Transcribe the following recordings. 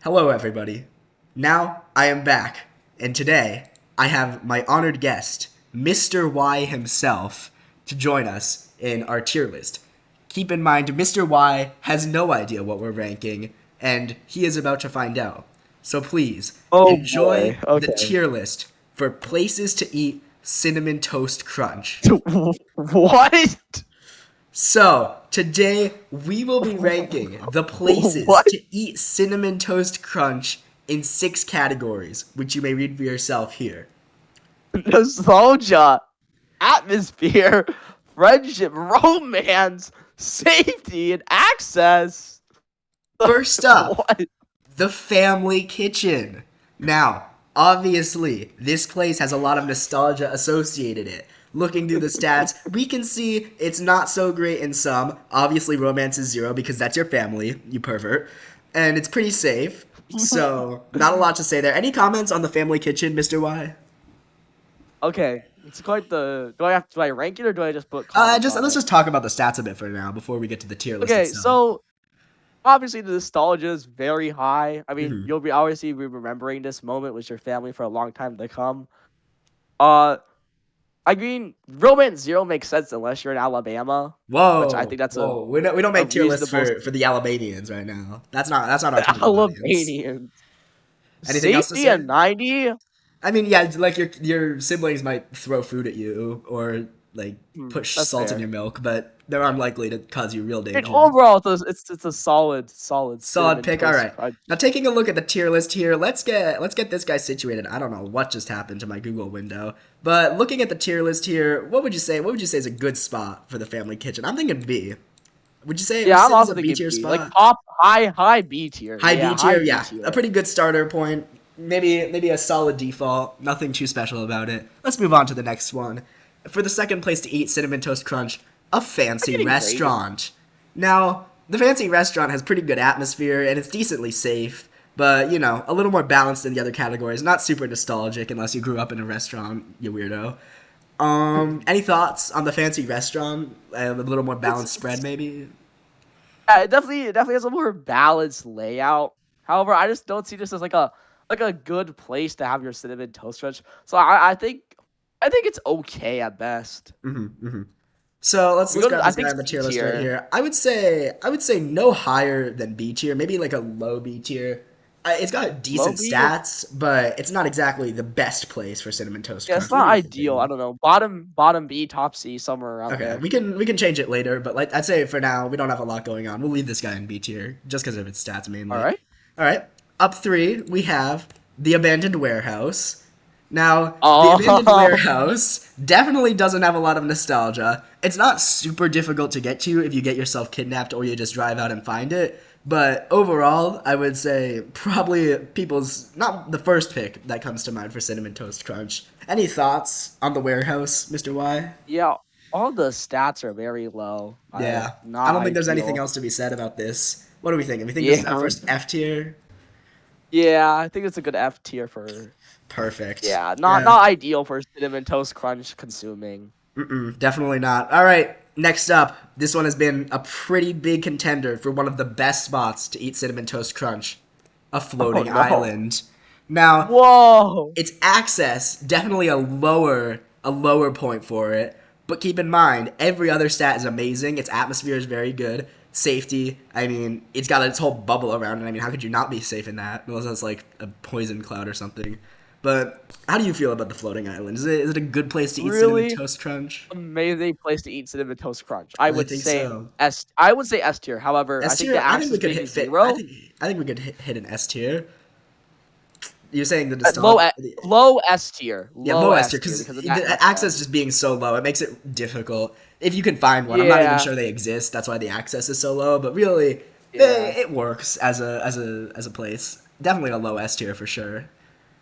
Hello, everybody. Now I am back, and today I have my honored guest, Mr. Y himself, to join us in our tier list. Keep in mind, Mr. Y has no idea what we're ranking, and he is about to find out. So please, Oh enjoy boy. the Okay. tier list for places to eat Cinnamon Toast Crunch. What? So, today we will be ranking the places What? to eat Cinnamon Toast Crunch in 6 categories, which you may read for yourself here. Nostalgia, atmosphere, friendship, romance, safety, and access. First up, What? the Family Kitchen. Now, obviously, this place has a lot of nostalgia associated it. Looking through the stats, we can see it's not so great in some. Obviously, romance is 0 because that's your family, you pervert. And it's pretty safe. So, not a lot to say there. Any comments on the Family Kitchen, Mr. Y? Okay. It's quite the. Do I rank it or do I just put comments Just on let's it? just talk about the stats a bit for now before we get to the tier list Okay. itself. So obviously the nostalgia is very high. I mean, Hmm. you'll be obviously be remembering this moment with your family for a long time to come. Uh, I mean, Romance Zero makes sense unless you're in Alabama, which I Whoa, think that's a whoa! We don't a make tier lists reasonable for the Alabamians right now. That's not our target audience. Albanians. Anything else to Safety say? at 90? I mean, yeah, like your siblings might throw food at you or like push That's salt in fair. your milk, but they're unlikely to cause you real And danger. overall, it's a solid Solid cinnamon pick. All toast right. crunch. Now taking a look at the tier list here, let's get this guy situated. I don't know what just happened to my Google window, but looking at the tier list here, what would you say? What would you say is a good spot for the family kitchen? I'm thinking B. Would Yeah, you I'm say this is also a B thinking tier B. Like spot? top high B tier. High Yeah, B high tier, B yeah, a tier. pretty good starter point. Maybe a solid default. Nothing too special about it. Let's move on to the next one. For the second place to eat Cinnamon Toast Crunch, a I'm fancy getting graded. restaurant. Now, the fancy restaurant has pretty good atmosphere and it's decently safe, but you know, a little more balanced than the other categories. Not super nostalgic unless you grew up in a restaurant, you weirdo. Any thoughts on the fancy restaurant? A little more It's, balanced spread, it's maybe. yeah, it definitely has a more balanced layout. However, I just don't see this as like a good place to have your cinnamon toast crunch. So I think it's okay at best. Mm-hmm. So let's grab I this guy think on the C tier list right tier. here. I would say no higher than B tier, maybe like a low B tier. It's got Low decent B. stats, but it's not exactly the best place for cinnamon toast Yeah, it's crunch. What not do you think, ideal. I Bailey? don't know. Bottom B, top C, somewhere around Okay, there. we can change it later, but like I'd say for now we don't have a lot going on. We'll leave this guy in B tier just because of its stats All mainly. right. All right, up three we have the abandoned warehouse. Now, the abandoned Oh, warehouse definitely doesn't have a lot of nostalgia. It's not super difficult to get to if you get yourself kidnapped or you just drive out and find it. But overall, I would say probably people's not the first pick that comes to mind for Cinnamon Toast Crunch. Any thoughts on the warehouse, Mr. Y? yeah. All the stats are very low. Yeah, I Not don't think there's anything ideal. else to be said about this. What do we think? We think this is our Yeah. first F tier. Yeah, I think it's a good F tier for. Perfect. Yeah, not Yeah. not ideal for cinnamon toast crunch consuming. Mm-mm, definitely not. All right, next up. This one has been a pretty big contender for one of the best spots to eat Cinnamon Toast Crunch, a Oh floating no. island. Now, Whoa. its access definitely a lower point for it, but keep in mind every other stat is amazing. Its atmosphere is very good. Safety, I mean, it's got its whole bubble around it. I mean, how could you not be safe in that? Unless it's like a poison cloud or something. But how do you feel about the floating island? Is it a good place to eat cinnamon Really toast crunch? amazing place to eat cinnamon toast crunch. I think so. I would say S tier. However, I S think the tier. I think we access could being hit fit. I zero think I think we could hit an S tier. You're saying the at low nostalgia. low S tier. Yeah, Low low S S tier tier because because of the that access access. just being so low, it makes it difficult. If you can find one, I'm not even Yeah. sure they exist. That's why the access is so low. But really, Yeah. it works as a place. Definitely a low S tier for sure.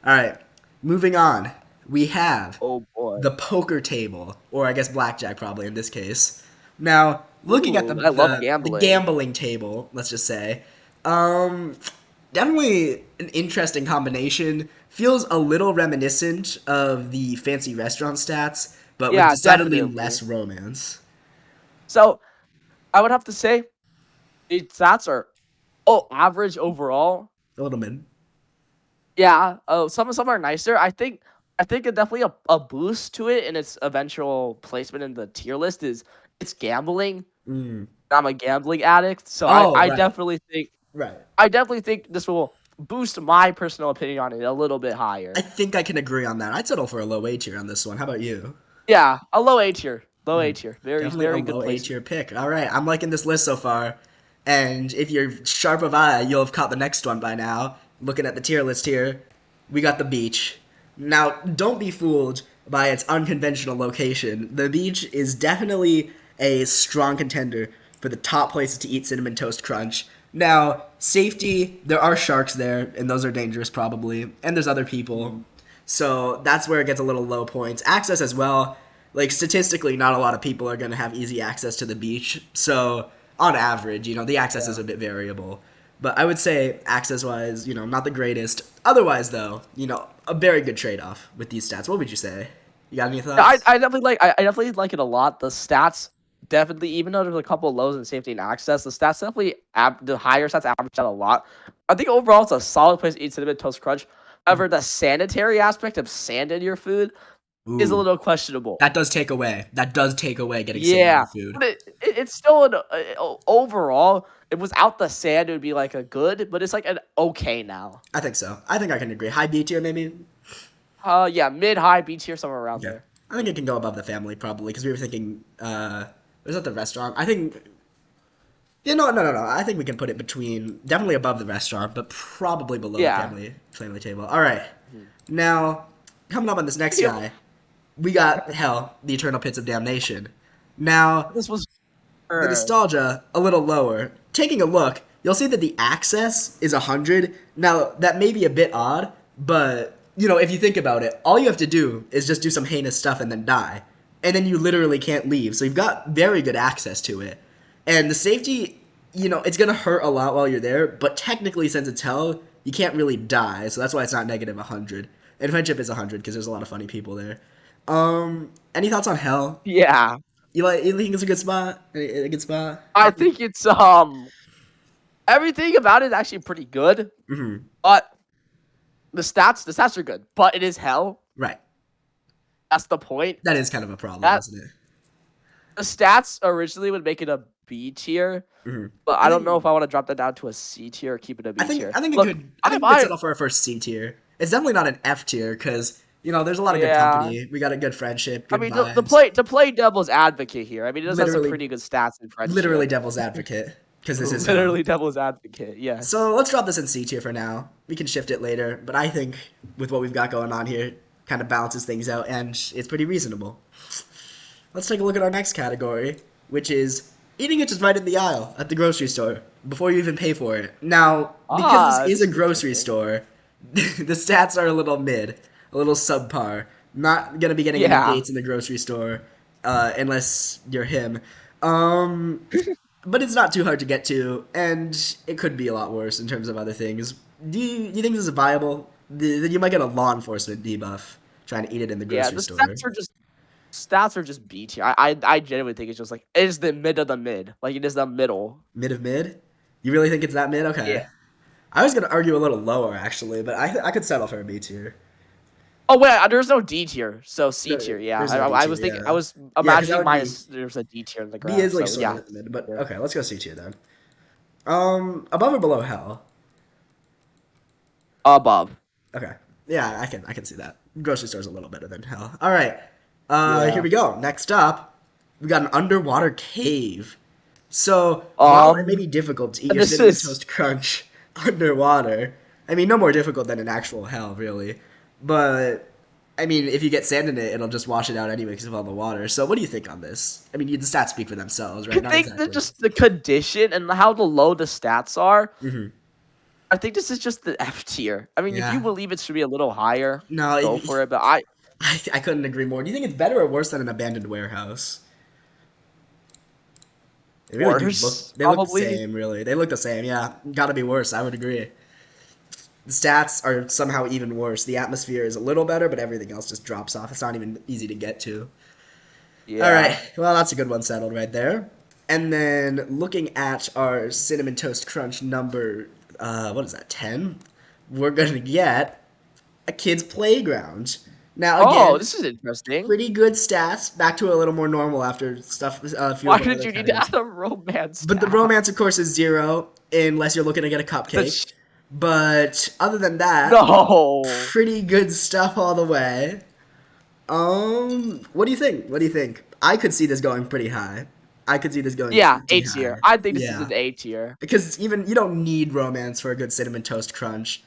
All right, moving on. We have Oh boy. the poker table, or I guess blackjack probably in this case. Now, looking at the Ooh, I love the gambling. gambling table, let's just say, um, definitely an interesting combination. Feels a little reminiscent of the fancy restaurant stats, but with Yeah, decidedly definitely. less romance. So I would have to say the stats are average overall. A little mid. Yeah. Oh, some are nicer. I think it definitely a boost to it in its eventual placement in the tier list is it's gambling. Mm. I'm a gambling addict, so Oh, right, right. I definitely think this will boost my personal opinion on it a little bit I higher. think I can agree on that. I'd settle for a low A tier on this one. How about you? Yeah, a low A tier. Low A Mhm. tier. Very Definitely a very good low A placement. tier pick. All right, I'm liking this list so far. And if you're sharp of eye, you'll have caught the next one by now. Looking at the tier list here, we got the beach. Now, don't be fooled by its unconventional location. The beach is definitely a strong contender for the top places to eat cinnamon toast crunch. Now, safety, there are sharks there, and those are dangerous probably, and there's other people. Mhm. So that's where it gets a little low points. Access as well. Like statistically, not a lot of people are going to have easy access to the beach. So on average, the access is Yeah. a bit variable. But I would say access wise, not the greatest. Otherwise, though, a very good trade off with these stats. What would you say? You got any Yeah, thoughts? I definitely like it a lot. The stats definitely, even though there's a couple of lows in safety and access, the stats definitely the higher stats average out a lot. I think overall it's a solid place to eat cinnamon toast crunch. However, the sanitary aspect of sand in your food is a Ooh, little questionable. that does take away. That does take away getting sand in Yeah, your food. but it's still overall. If without the sand, it would be like a good, but it's like an okay now. I think so. I think I can agree. High B tier, maybe. Yeah, mid high B tier somewhere around Yeah, there. I think it can go above the family probably because we were thinking. Was that the restaurant? I think. Yeah, no, no, no, no. I think we can put it between, definitely above the restaurant, but probably below the Yeah. family table. All right. Mhm. Now, coming up on this next Yep. guy, we got Hell, the Eternal Pits of Damnation. Now, This was the nostalgia a little lower. Taking a look, you'll see that the access is 100. Now, that may be a bit odd, but if you think about it, all you have to do is just do some heinous stuff and then die. And then you literally can't leave. So you've got very good access to it. And the safety, it's going to hurt a lot while you're there, but technically since it's hell, you can't really die. So that's why it's not negative 100. And friendship is 100 because there's a lot of funny people there. Any thoughts on hell? yeah. You think it's a good spot? A good spot? I think it's everything about it is actually pretty good, Mm-hmm. but the stats are good, but it is hell. Right. That's the point. That is kind of a problem, That isn't it? the stats originally would make it a B tier, Mm-hmm. but I I don't know think if I want to drop that down to a C tier or keep it a I B think tier. I think it Look, could I I think we could I settle for a first C tier. It's definitely not an F tier because there's a lot of good yeah. company. We got a good friendship, I good mean the vibes. play to play devil's advocate here. I mean it does have some Literally, pretty good stats in literally friendship. devil's advocate because this is hell. Literally devil's advocate. Yes. So let's drop this in C tier for now. We can shift it later, but I think with what we've got going on here, kind of balances things out, and it's pretty reasonable. Let's take a look at our next category, which is eating it just right in the aisle at the grocery store before you even pay for it. Now, because this is This a is grocery interesting. store, the stats are a little mid, a little subpar. Not gonna be getting any Yeah. dates in the grocery store, unless you're him. Um, but it's not too hard to get to, and it could be a lot worse in terms of other things. Do you think this is viable? Then you might get a law enforcement debuff trying to eat it in the Yeah, grocery the store. stats are just B tier. I genuinely think it's just like it is the mid of the mid. Like it is the middle. Mid of mid? You really think it's that mid? Yeah. Okay. I was gonna argue a little lower actually, but I could settle for a B tier. Oh wait, there's no D tier, so C No, tier. Yeah, there's no D I tier. was thinking, I Yeah, was yeah, because that imagining would be minus. There's a D tier in the B graph. is like So sort of yeah, at the mid, but yeah. okay, let's go C tier then. Above or below hell? Above. Okay, yeah, I can see that. Grocery store's a little better than hell. All right, here Yeah. we go. Next up, we got an underwater cave. So while it may Um, be difficult to eat and your this cinnamon is toast crunch underwater, I mean, no more difficult than an actual hell, really. But I mean, if you get sand in it, it'll just wash it out anyway because of all the water. So what do you think on this? I mean, the stats speak for themselves, I right? Not think that exactly. just the condition and how the low the stats are. Hmm. I think this is just the F tier. I mean, if you Yeah. believe it should be a little higher, No, go for it. But I I couldn't agree more. Do you think it's better or worse than an abandoned warehouse? They really do look. worse They look the probably. same, really. They look the same. Yeah, gotta be worse. I would agree. The stats are somehow even worse. The atmosphere is a little better, but everything else just drops off. It's not even easy to get to. All right. Yeah. Well, that's a good one settled right there. And then looking at our cinnamon toast crunch number what is that, 10? We're gonna get a kid's playground. Now, Oh, again, this is interesting. pretty good stats. Back to a little more normal after stuff, a few Why of our did other you need to categories. add a romance But the romance, of stats? course, is zero unless you're looking to get a cupcake. That's But other than that, no. pretty good stuff all the way. What do you think? What do you think? I could see this going pretty high. I could see this going Yeah, pretty A tier. high. I think this is Yeah. an A tier. Because even you don't need romance for a good cinnamon toast crunch.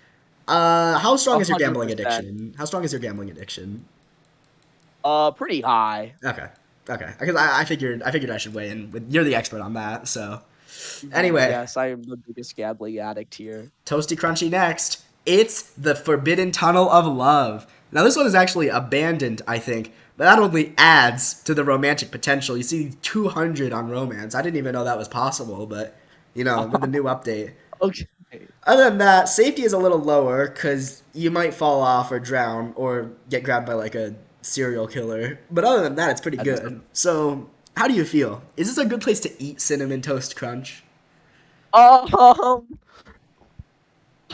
How strong A is your hundred gambling percent. addiction? How strong is your gambling addiction? Pretty high. Okay, okay. Because I figured I should weigh in. You're the expert on that. So Mhm, anyway, yes, I am the biggest gambling addict here. toasty crunchy next. It's the Forbidden Tunnel of Love. Now this one is actually abandoned, I think, but that only adds to the romantic potential. You see 200 on romance. I didn't even know that was possible, but with the new update. Okay. Other than that, safety is a little lower because you might fall off or drown or get grabbed by like a serial killer. But other than that, it's pretty That is good. So, how do you feel? Is this a good place to eat cinnamon toast crunch? um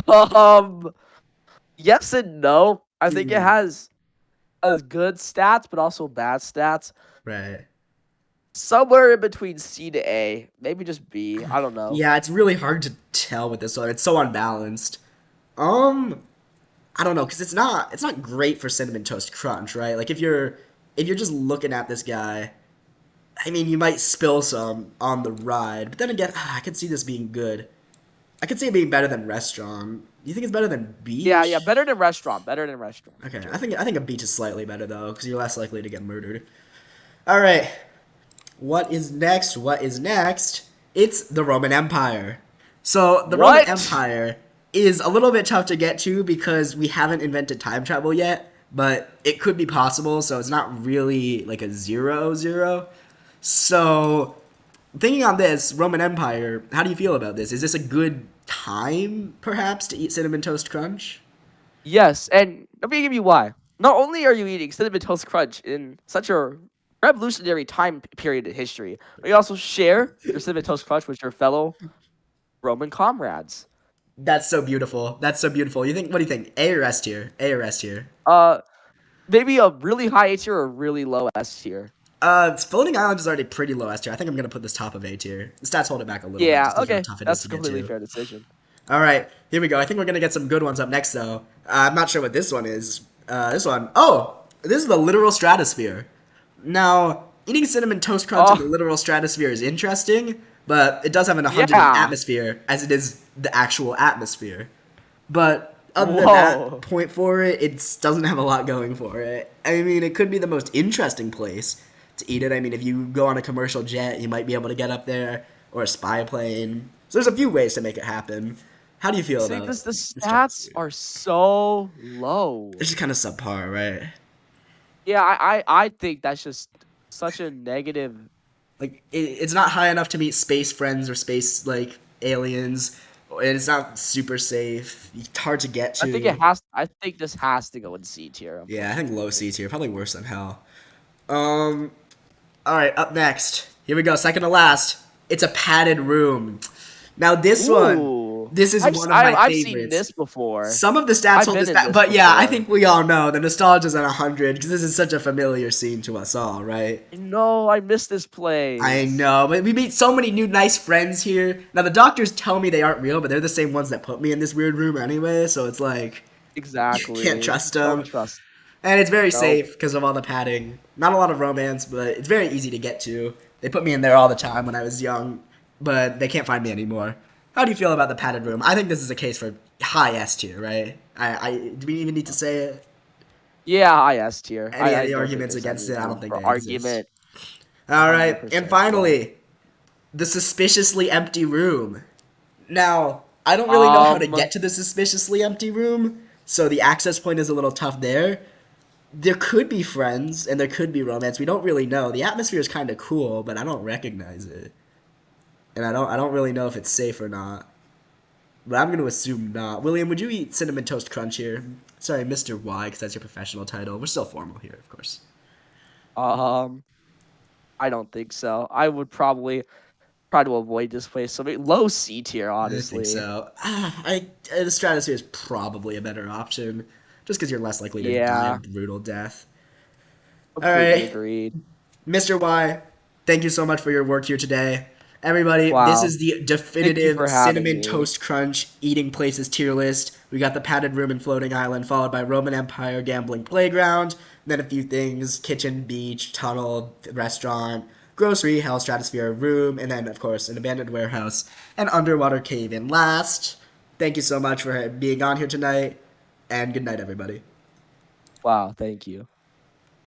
um yes and no. I think it Mm, has good stats, but also bad stats. right. Somewhere in between C to A, maybe just B. I don't know. Yeah, it's really hard to tell with this one. It's so unbalanced. Um, I don't know because it's not great for cinnamon toast crunch, right? Like if you're just looking at this guy, I mean, you might spill some on the ride, but then again, I could see this being good. I could see it being better than restaurant. Do you think it's better than Yeah, yeah, beach? better than restaurant. Better than restaurant for Okay, I sure. think I think a beach is slightly better though, because you're less likely to get murdered. All right, what is next? What is next? It's the Roman Empire. So the Roman What? Empire is a little bit tough to get to because we haven't invented time travel yet, but it could be possible. So it's not really like a 0-0. So thinking on this Roman Empire, how do you feel about this? Is this a good time, perhaps, to eat cinnamon toast crunch? Yes, and let me give you why. Not only are you eating cinnamon toast crunch in such a revolutionary time period in history, but you also share your cinnamon toast crunch with your fellow Roman comrades. That's so beautiful. That's so beautiful. You think? What do you think? A or S tier? A or S tier? Uh, maybe a really high A tier or a really low S tier. Floating Island is already pretty low S tier. I think I'm gonna put this top of A tier. The stats hold it back a little bit, Yeah, just because of how okay, tough it is that's to a get completely to. fair decision. All right, here we go. I think we're gonna get some good ones up next, though. I'm not sure what this one is. This one. Oh, this is the literal stratosphere. Now, eating cinnamon toast crunch in the Oh, literal stratosphere is interesting, but it does have an 100 in yeah. atmosphere, as it is the actual atmosphere. But other than that Whoa. point for it, it doesn't have a lot going for it. I mean, it could be the most interesting place to eat it. I mean, if you go on a commercial jet, you might be able to get up there, or a spy plane. So there's a few ways to make it happen. How do you feel See, about the the stats stratosphere? are so It's low. just kind of subpar, right? Yeah, I think that's just such a negative. Like it's not high enough to meet space friends or space like aliens, and it's not super safe. It's hard to get to. I think this has to go in C tier, Yeah, I think low unfortunately. C tier, probably worse than hell. Um, all right, up next. Here we go, second to last. It's a padded room. Now this one, Ooh, this is one of my I've seen favorites. this before. Some of the stats I've hold been this in back, this but yeah, I before. think we all know the nostalgia's at 100 because this is such a familiar scene to us all, right? No, I miss this I place. know, but we meet so many new nice friends here. Now the doctors tell me they aren't real, but they're the same ones that put me in this weird room anyway, so it's like can't Exactly. trust Don't them. trust. And it's very Nope. safe because of all the padding. Not a lot of romance, but it's very easy to get to. They put me in there all the time when I was young, but they can't find me anymore. How do you feel about the padded room? I think this is a case for high S tier, right? Do we even need to say it? Yeah, high S tier. I Any don't think arguments there's any against it? I don't room think for they exist. argument. All right, and 100%. Yeah. finally, the suspiciously empty room. Now, I don't really know how to Um. get to the suspiciously empty room, so the access point is a little tough there. There could be friends and there could be romance. We don't really know. The atmosphere is kind of cool, but I don't recognize it, and I don't really know if it's safe or not. But I'm going to assume not. William, would you eat cinnamon toast crunch here? Sorry, Mr. Y, because that's your professional title. We're still formal here, of course. Um. I don't think so. I would probably. try to avoid this place. So low C tier, I think honestly. so. The Stratosphere is probably a better option, just because you're less likely to die a Yeah, brutal death. All completely right, agreed. Mr. Y, thank you so much for your work here today. Everybody, this Wow. is the Thank you definitive for having Cinnamon me. Toast Crunch eating places tier list. We got the padded room and floating island, followed by Roman Empire gambling playground, then a few things: kitchen, beach, tunnel, restaurant, grocery, hell stratosphere room, and then, of course, an abandoned warehouse, and underwater cave in last. Thank you so much for being on here tonight, and good night, everybody. Wow, thank you.